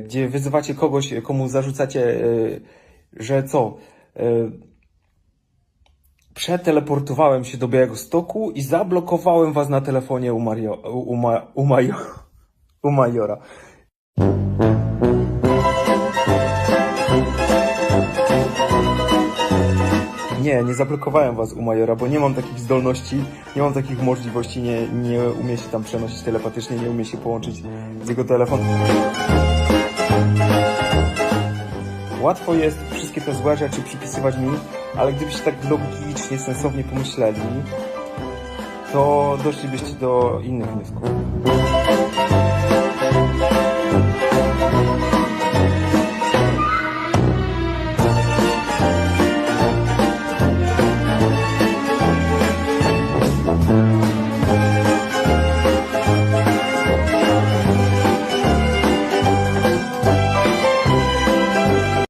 gdzie wyzywacie kogoś, komu zarzucacie, że co? Przeteleportowałem się do Białegostoku i zablokowałem was na telefonie u Majora. Nie zablokowałem was u Majora, bo nie mam takich zdolności, nie mam takich możliwości, nie umiem się tam przenosić telepatycznie, nie umiem się połączyć z jego telefonem. Łatwo jest wszystkie te złe rzeczy przypisywać mi, ale gdybyście tak logicznie, sensownie pomyśleli, to doszlibyście do innych wniosków.